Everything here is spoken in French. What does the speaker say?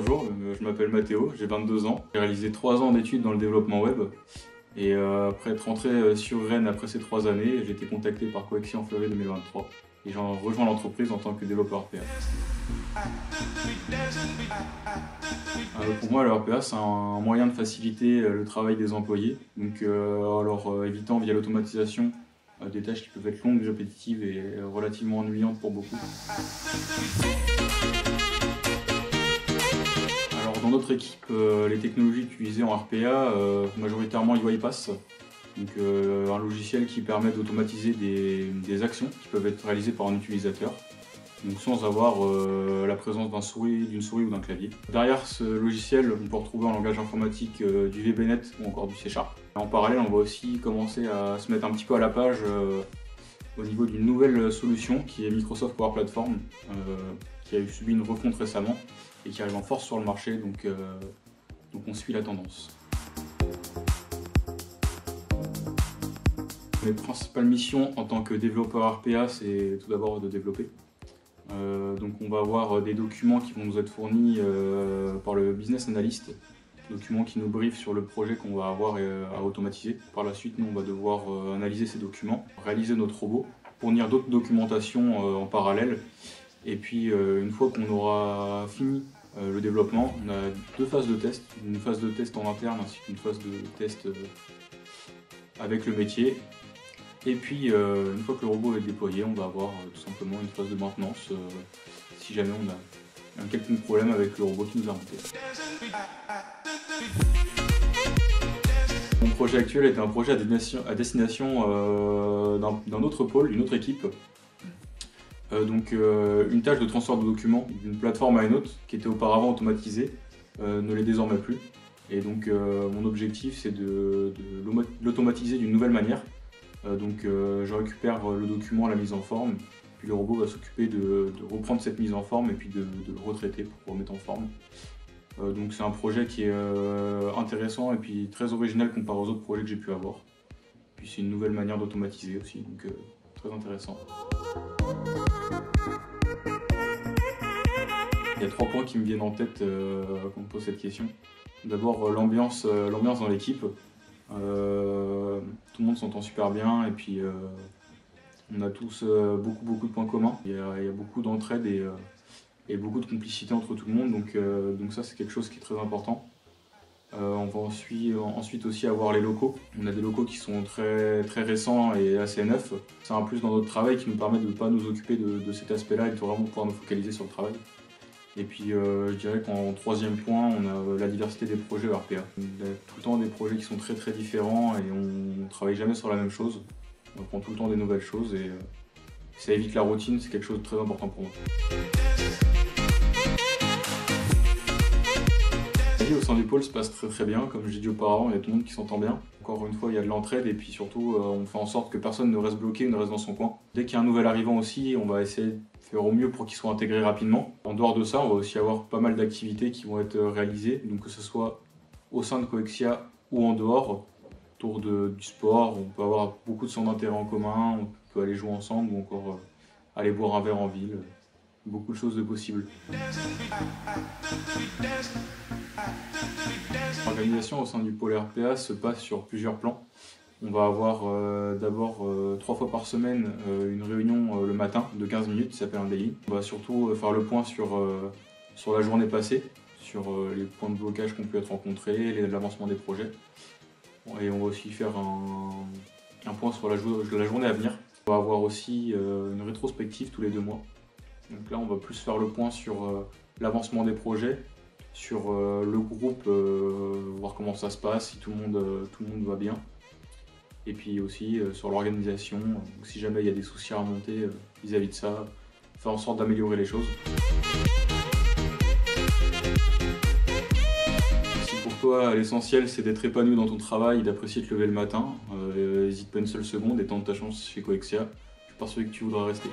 bonjour, je m'appelle Mathéo, j'ai 22 ans. J'ai réalisé 3 ans d'études dans le développement web. Et après être rentré sur Rennes après ces 3 années, j'ai été contacté par Coexia en février 2023. Et j'ai rejoint l'entreprise en tant que développeur RPA. Pour moi, le RPA, c'est un moyen de faciliter le travail des employés. Donc, évitant via l'automatisation des tâches qui peuvent être longues, répétitives et relativement ennuyantes pour beaucoup. Alors, dans notre équipe, les technologies utilisées en RPA, majoritairement UiPath. Donc, un logiciel qui permet d'automatiser des actions qui peuvent être réalisées par un utilisateur, donc sans avoir la présence d'une souris ou d'un clavier. Derrière ce logiciel, on peut retrouver en langage informatique du VB.NET ou encore du C#. En parallèle, on va aussi commencer à se mettre un petit peu à la page au niveau d'une nouvelle solution qui est Microsoft Power Platform, qui a subi une refonte récemment et qui arrive en force sur le marché, donc on suit la tendance. Mes principales missions en tant que développeur RPA, c'est tout d'abord de développer. Donc on va avoir des documents qui vont nous être fournis par le business analyst, documents qui nous briefent sur le projet qu'on va avoir à automatiser. Par la suite, nous on va devoir analyser ces documents, réaliser notre robot, fournir d'autres documentations en parallèle. Et puis une fois qu'on aura fini le développement, on a 2 phases de test, une phase de test en interne ainsi qu'une phase de test avec le métier. Et puis, une fois que le robot est déployé, on va avoir tout simplement une phase de maintenance si jamais on a un quelconque problème avec le robot qui nous a monté. Mon projet actuel est un projet à destination d'un autre pôle, d'une autre équipe. Une tâche de transfert de documents d'une plateforme à une autre, qui était auparavant automatisée, ne l'est désormais plus. Et donc, mon objectif, c'est de l'automatiser d'une nouvelle manière. Je récupère le document à la mise en forme, puis le robot va s'occuper de reprendre cette mise en forme et puis de le retraiter pour remettre en forme. Donc c'est un projet qui est intéressant et puis très original comparé aux autres projets que j'ai pu avoir. Puis c'est une nouvelle manière d'automatiser aussi, donc très intéressant. Il y a 3 points qui me viennent en tête quand on me pose cette question. D'abord l'ambiance dans l'équipe. Tout le monde s'entend super bien et puis on a tous beaucoup de points communs. Il y a beaucoup d'entraide et beaucoup de complicité entre tout le monde, donc ça c'est quelque chose qui est très important. On va ensuite aussi avoir les locaux. On a des locaux qui sont très récents et assez neufs. C'est un plus dans notre travail qui nous permet de ne pas nous occuper de cet aspect-là et de vraiment pouvoir nous focaliser sur le travail. Et puis je dirais qu'en 3e point, on a la diversité des projets RPA. Il y a tout le temps des projets qui sont très différents et on ne travaille jamais sur la même chose. On apprend tout le temps des nouvelles choses et ça évite la routine, c'est quelque chose de très important pour moi. La vie au sein du pôle se passe très bien, comme j'ai dit auparavant, il y a tout le monde qui s'entend bien. Encore une fois, il y a de l'entraide et puis surtout, on fait en sorte que personne ne reste bloqué, ne reste dans son coin. Dès qu'il y a un nouvel arrivant aussi, on va essayer de faire au mieux pour qu'il soit intégré rapidement. En dehors de ça, on va aussi avoir pas mal d'activités qui vont être réalisées, donc que ce soit au sein de Coexia ou en dehors, autour du sport. On peut avoir beaucoup de centres d'intérêt en commun, on peut aller jouer ensemble ou encore aller boire un verre en ville. Beaucoup de choses de possibles. L'organisation au sein du pôle RPA se passe sur plusieurs plans. On va avoir d'abord 3 fois par semaine une réunion le matin de 15 minutes qui s'appelle un daily. On va surtout faire le point sur la journée passée, sur les points de blocage qu'on peut être rencontrés, l'avancement des projets. Et on va aussi faire un point sur la journée à venir. On va avoir aussi une rétrospective tous les 2 mois. Donc là, on va plus faire le point sur l'avancement des projets, sur le groupe, voir comment ça se passe, si tout le monde va bien. Et puis aussi sur l'organisation, si jamais il y a des soucis à remonter vis-à-vis de ça, faire en sorte d'améliorer les choses. Si pour toi l'essentiel c'est d'être épanoui dans ton travail et d'apprécier te lever le matin, n'hésite pas une seule seconde et tente ta chance chez Coexia. Je suis persuadé que tu voudras rester.